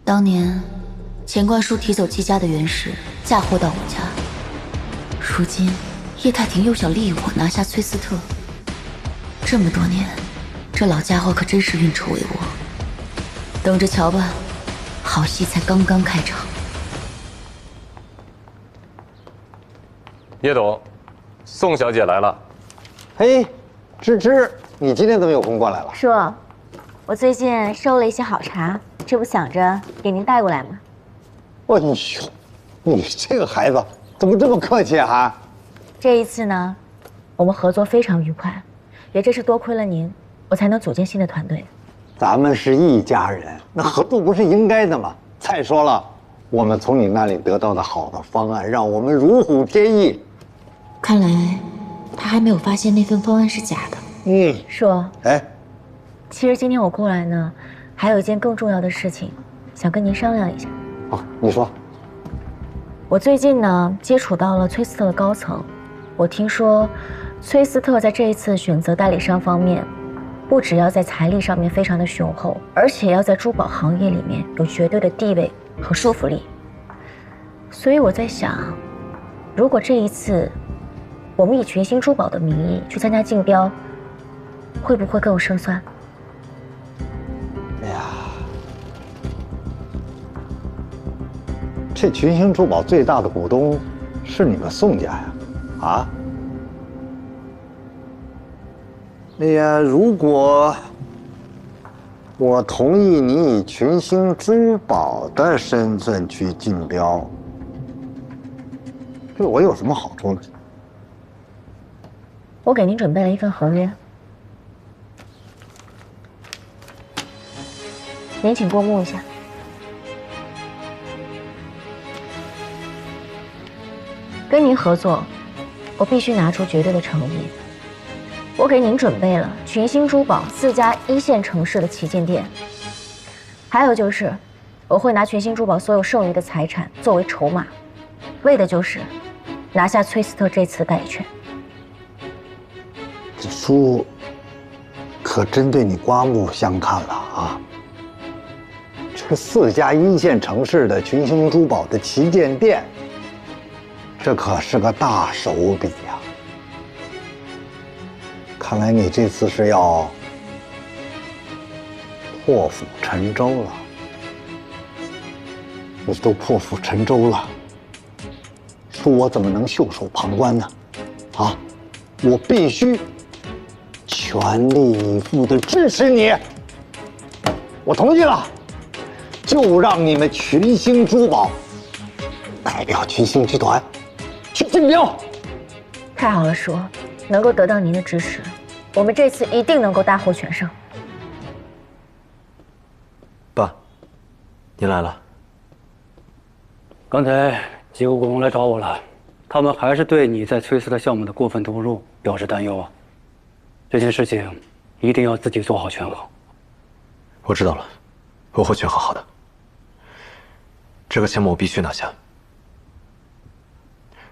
当年钱冠书提走姬家的原石，嫁祸到我家。如今叶太庭又想利用我拿下崔斯特。这么多年，这老家伙可真是运筹帷幄。等着瞧吧，好戏才刚刚开场。叶董，宋小姐来了。嘿，芝芝，你今天怎么有空过来了？叔，我最近收了一些好茶，这不想着给您带过来吗？哎呦，你这个孩子怎么这么客气啊？这一次呢，我们合作非常愉快，也真是多亏了您，我才能组建新的团队。咱们是一家人，那合作不是应该的吗？再说了，我们从你那里得到的好的方案，让我们如虎添翼。看来他还没有发现那份方案是假的。叔，哎，其实今天我过来呢，还有一件更重要的事情，想跟您商量一下。哦，你说。我最近呢接触到了崔斯特的高层，我听说崔斯特在这一次选择代理商方面，不只要在财力上面非常的雄厚，而且要在珠宝行业里面有绝对的地位和说服力。所以我在想，如果这一次我们以群星珠宝的名义去参加竞标，会不会更有胜算？哎呀，这群星珠宝最大的股东是你们宋家呀，啊？哎呀，如果我同意你以群星珠宝的身份去竞标，对我有什么好处呢？我给您准备了一份合约，您请过目一下。跟您合作，我必须拿出绝对的诚意。我给您准备了群星珠宝4家1线城市的旗舰店，还有就是，我会拿群星珠宝所有剩余的财产作为筹码，为的就是拿下崔斯特这次的代理权。这书可真对你刮目相看了啊！这4家1线城市的群星珠宝的旗舰店，这可是个大手笔呀！看来你这次是要破釜沉舟了。你都破釜沉舟了，说我怎么能袖手旁观呢？啊，我必须全力以赴地支持你。我同意了，就让你们群星珠宝代表群星集团去竞标。太好了，叔，能够得到您的支持，我们这次一定能够大获全胜。爸，您来了。刚才几个股东来找我了，他们还是对你在崔斯特项目的过分投入表示担忧啊。这件事情一定要自己做好权衡。我知道了，我会权衡好的。这个项目我必须拿下，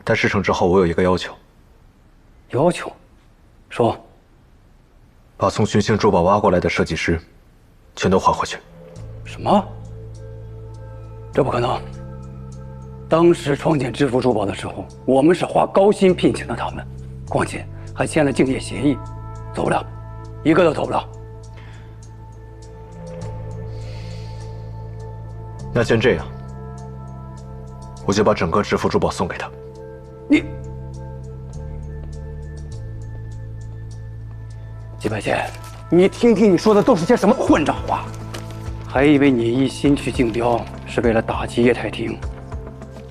但事成之后我有一个要求。要求？说。把从群星珠宝挖过来的设计师全都还回去。什么？这不可能。当时创建知府珠宝的时候，我们是花高薪聘请的他们，况且还签了竞业协议，走不了，一个都走不了。那既然这样，我就把整个知府珠宝送给他。你，季百贤，你听听你说的都是些什么混账话！还以为你一心去竞标是为了打击叶太庭。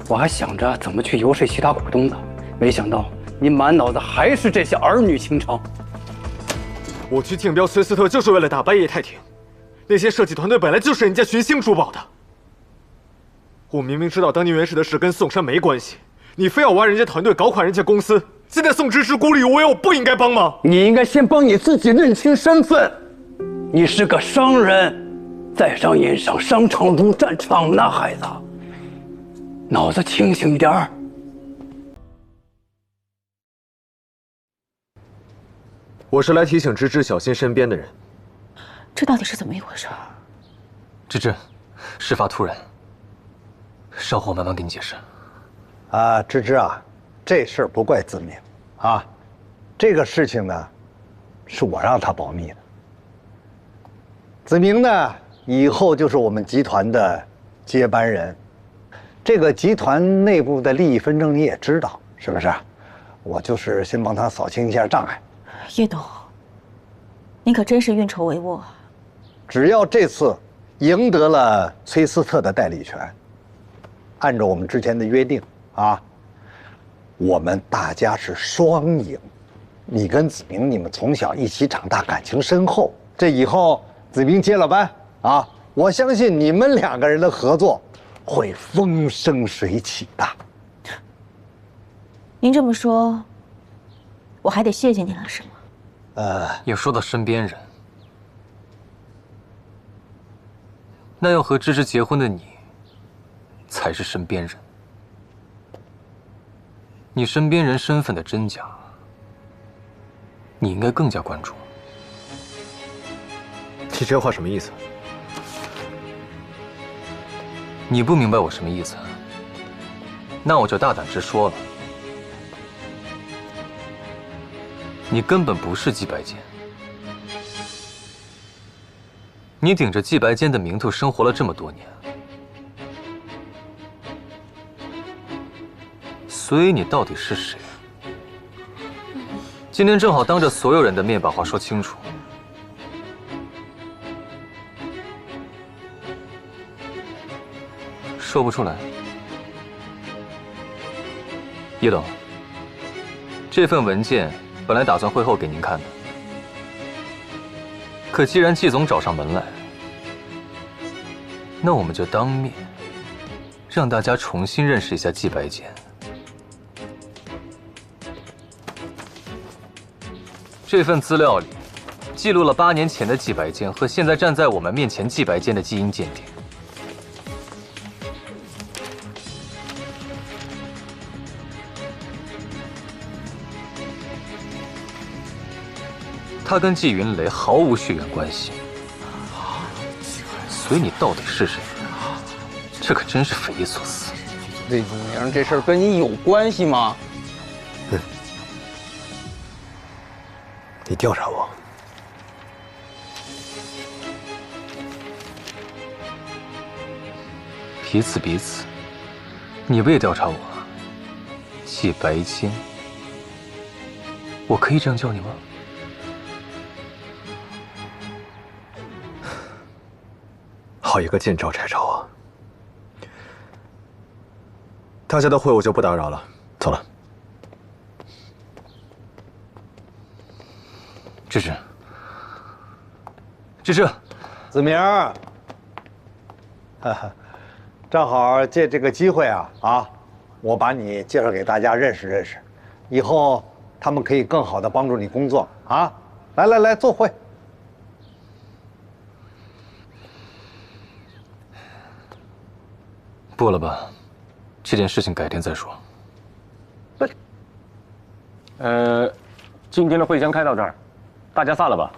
我还想着怎么去游说其他股东呢，没想到你满脑子还是这些儿女情长。我去竞标崔斯特就是为了打败叶太庭，那些设计团队本来就是人家群星珠宝的。我明明知道当年原石的事跟宋山没关系，你非要挖人家团队，搞垮人家公司，现在宋芝芝孤立无援，我不应该帮吗？你应该先帮你自己认清身份，你是个商人，在商言商，商场如战场呢，孩子。脑子清醒一点儿。我是来提醒芝芝小心身边的人。这到底是怎么一回事？芝芝，事发突然，稍后我慢慢跟你解释。啊，芝芝啊，这事儿不怪子明啊，这个事情呢，是我让他保密的。子明呢，以后就是我们集团的接班人。这个集团内部的利益纷争你也知道，是不是？我就是先帮他扫清一下障碍。叶董，你可真是运筹帷幄啊！只要这次赢得了崔斯特的代理权，按照我们之前的约定啊，我们大家是双赢。你跟子明，你们从小一起长大，感情深厚。这以后子明接了班啊，我相信你们2个人的合作会风生水起的。您这么说，我还得谢谢您了，是吗？也说到身边人，那要和芝芝结婚的你，才是身边人。你身边人身份的真假，你应该更加关注。你这话什么意思？你不明白我什么意思？那我就大胆直说了，你根本不是季白坚。你顶着季白坚的名头生活了这么多年，所以你到底是谁？今天正好当着所有人的面把话说清楚。说不出来，叶董，这份文件本来打算会后给您看的，可既然季总找上门来，那我们就当面让大家重新认识一下季白坚。这份资料里记录了8年前的季白坚和现在站在我们面前季白坚的基因鉴定。他跟季云雷毫无血缘关系，所以你到底是谁？这可真是匪夷所思。魏子明，这事儿跟你有关系吗？你调查我？彼此彼此，你不也调查我？季白坚，我可以这样叫你吗？好一个见招拆招啊！大家的会我就不打扰了，走了。芝芝，芝芝，子明，正好借这个机会啊，我把你介绍给大家认识认识，以后他们可以更好的帮助你工作啊！来，坐会。不了吧，这件事情改天再说。今天的会先开到这儿，大家散了吧。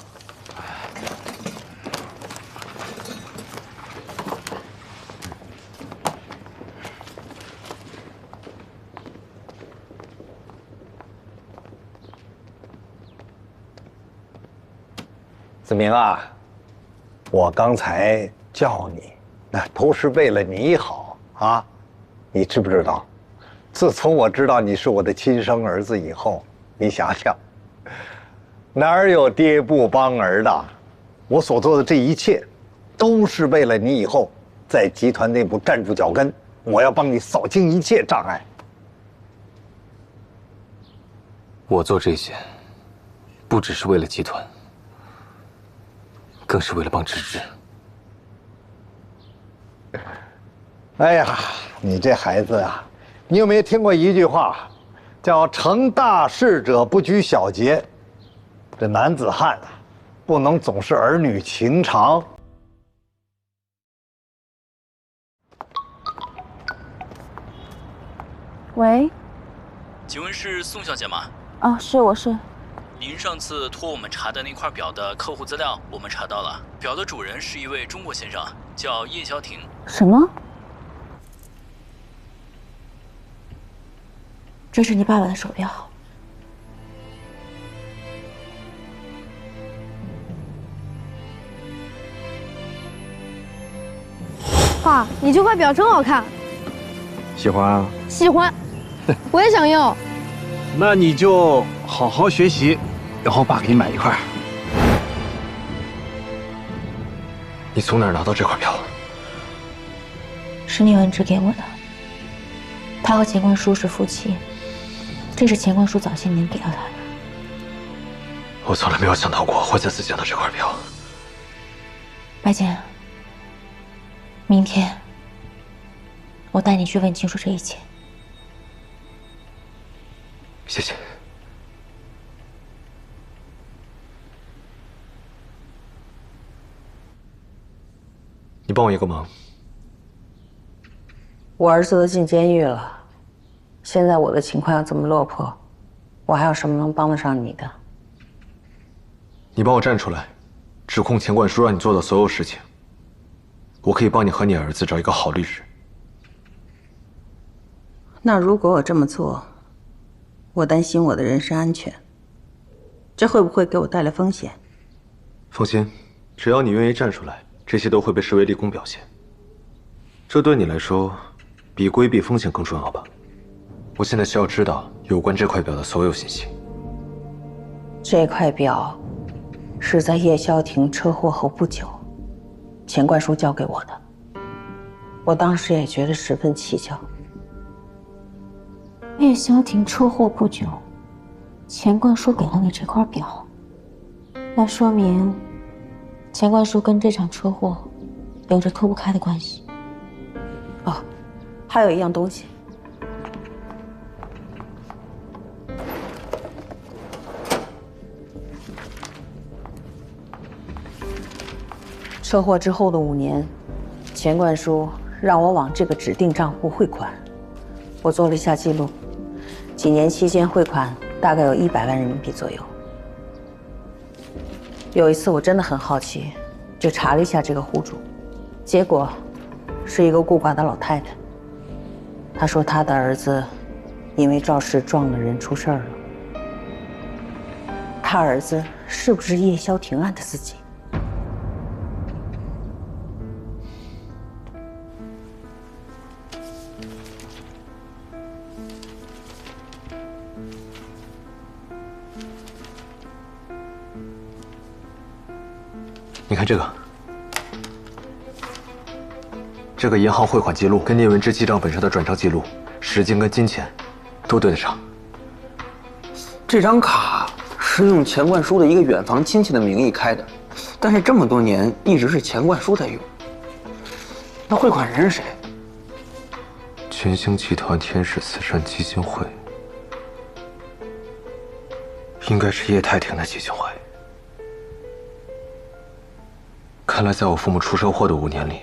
子明啊，我刚才叫你，那都是为了你好啊，你知不知道？自从我知道你是我的亲生儿子以后，你想想，哪儿有爹不帮儿的？我所做的这一切，都是为了你以后在集团内部站住脚跟。我要帮你扫清一切障碍。我做这些，不只是为了集团，更是为了帮芝芝。哎呀，你这孩子啊，你有没有听过一句话，叫"成大事者不拘小节"？这男子汉啊，不能总是儿女情长。喂，请问是宋小姐吗？哦，是，我是。您上次托我们查的那块表的客户资料，我们查到了，表的主人是一位中国先生，叫叶萧庭。什么？这是你爸爸的手表。爸，你这块表真好看，喜欢啊？喜欢，我也想要。那你就好好学习，然后爸给你买一块。你从哪儿拿到这块表？是聂文之给我的。他和钱冠书是夫妻，这是钱冠书早些年给到他的。我从来没有想到过会再次见到这块表。白简，明天我带你去问清楚这一切。谢谢。你帮我一个忙。我儿子都进监狱了，现在我的情况要这么落魄，我还有什么能帮得上你的？你帮我站出来，指控钱冠书让你做的所有事情。我可以帮你和你儿子找一个好律师。那如果我这么做，我担心我的人身安全，这会不会给我带来风险？放心，只要你愿意站出来，这些都会被视为立功表现。这对你来说，比规避风险更重要吧？我现在需要知道有关这块表的所有信息。这块表是在叶萧庭车祸后不久，钱冠书交给我的。我当时也觉得十分蹊跷。叶萧庭车祸不久，钱冠书给了你这块表，那说明钱冠书跟这场车祸有着脱不开的关系。哦，还有一样东西。车祸之后的5年，钱冠书让我往这个指定账户汇款，我做了一下记录，几年期间汇款大概有100万人民币左右。有一次我真的很好奇，就查了一下这个户主，结果是一个孤寡的老太太。她说她的儿子因为肇事撞了人出事儿了。她儿子是不是叶萧庭案的自己？你看这个，这个银行汇款记录跟聂文之记账本上的转账记录，时间跟金钱都对得上。这张卡是用钱冠书的一个远房亲戚的名义开的，但是这么多年一直是钱冠书在用。那汇款人是谁？群星集团天使慈善基金会，应该是叶太庭的基金会。看来，在我父母出车祸的5年里，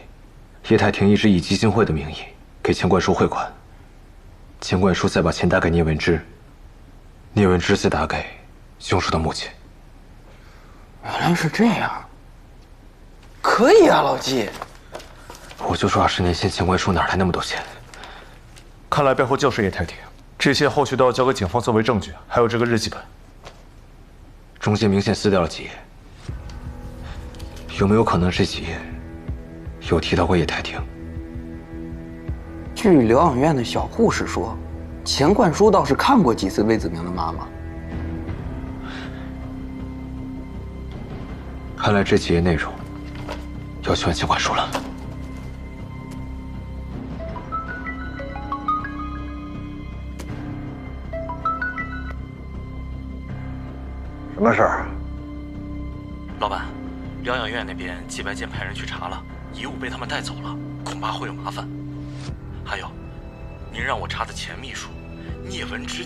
叶太庭一直以基金会的名义给钱冠书汇款，钱冠书再把钱打给聂文之，聂文之再打给凶手的母亲。原来是这样，可以啊，老季。我就说20年前钱冠书哪来那么多钱？看来背后就是叶太庭，这些后续都要交给警方作为证据，还有这个日记本。中间明显撕掉了几页。有没有可能这几页有提到过叶太庭？据疗养院的小护士说，钱冠书倒是看过几次魏子明的妈妈。看来这几页内容要去问钱冠书了。什么事儿？老板，疗养院那边季白健派人去查了，遗物被他们带走了，恐怕会有麻烦。还有，您让我查的前秘书聂文之。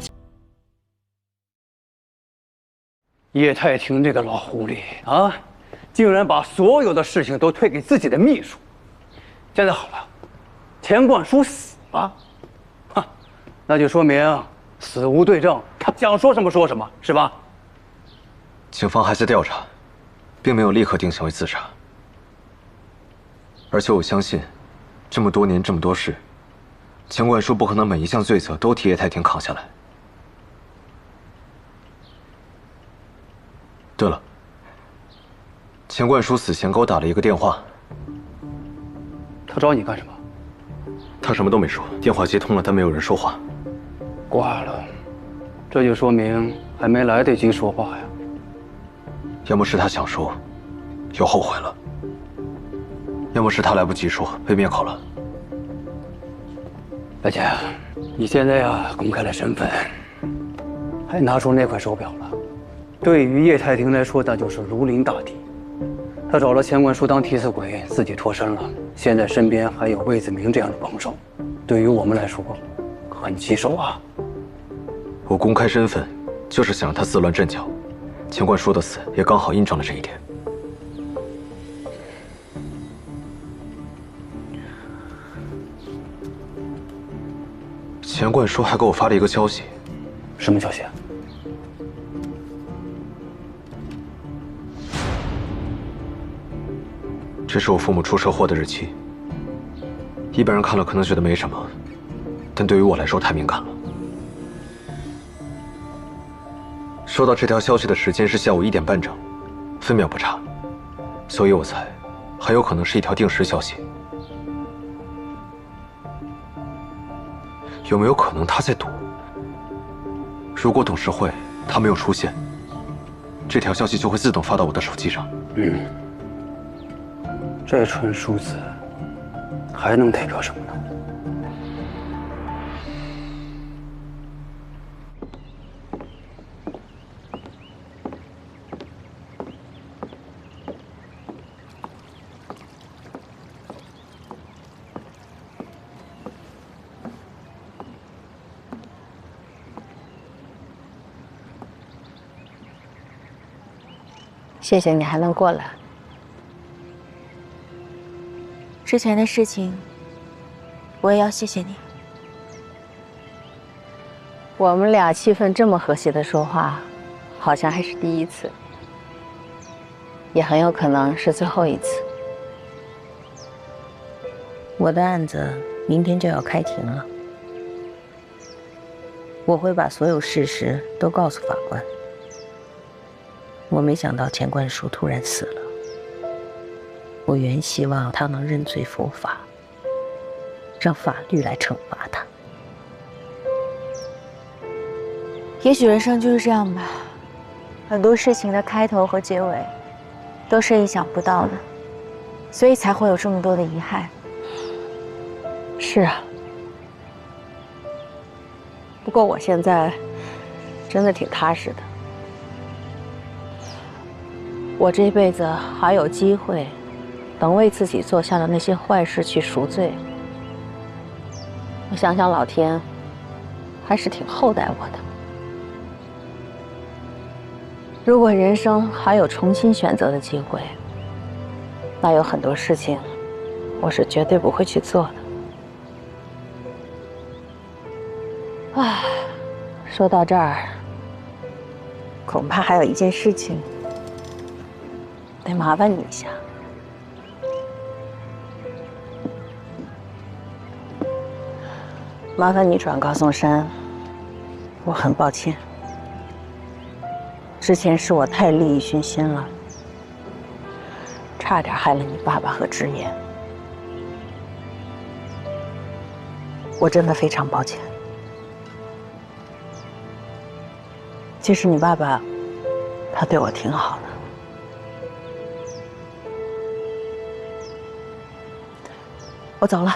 叶太庭这个老狐狸啊，竟然把所有的事情都推给自己的秘书。现在好了，钱冠书死了，那就说明死无对证，他想说什么说什么，是吧？警方还在调查，并没有立刻定性为自杀。而且我相信，这么多年这么多事，钱冠书不可能每一项罪责都替叶太婷扛下来。对了，钱冠书死前给我打了一个电话。他找你干什么？他什么都没说，电话接通了，但没有人说话。挂了，这就说明还没来得及说话呀。要么是他想说，又后悔了；要么是他来不及说，被灭口了。白姐，你现在呀公开了身份，还拿出那块手表了，对于叶太婷来说，那就是如临大敌。他找了钱冠书当替死鬼，自己脱身了，现在身边还有魏子明这样的帮手，对于我们来说，很棘手啊。我公开身份，就是想让他自乱阵脚。钱冠书的死也刚好印证了这一点。钱冠书还给我发了一个消息。什么消息啊？这是我父母出车祸的日期。一般人看了可能觉得没什么，但对于我来说太敏感了。收到这条消息的时间是下午1点半整，分秒不差，所以我猜，很有可能是一条定时消息。有没有可能他在赌？如果董事会他没有出现，这条消息就会自动发到我的手机上。这串数字还能代表什么呢？谢谢你还能过来。之前的事情，我也要谢谢你。我们俩气氛这么和谐的说话，好像还是第一次，也很有可能是最后一次。我的案子明天就要开庭了，我会把所有事实都告诉法官。我没想到钱冠书突然死了，我原希望他能认罪伏法，让法律来惩罚他。也许人生就是这样吧，很多事情的开头和结尾都是意想不到的，所以才会有这么多的遗憾。是啊，不过我现在真的挺踏实的。我这辈子还有机会，等为自己做下的那些坏事去赎罪。我想想，老天还是挺厚待我的。如果人生还有重新选择的机会，那有很多事情我是绝对不会去做的。唉，说到这儿，恐怕还有一件事情得麻烦你一下。麻烦你转告宋珊，我很抱歉，之前是我太利益熏心了，差点害了你爸爸和之言，我真的非常抱歉。其实你爸爸，他对我挺好的。我走了。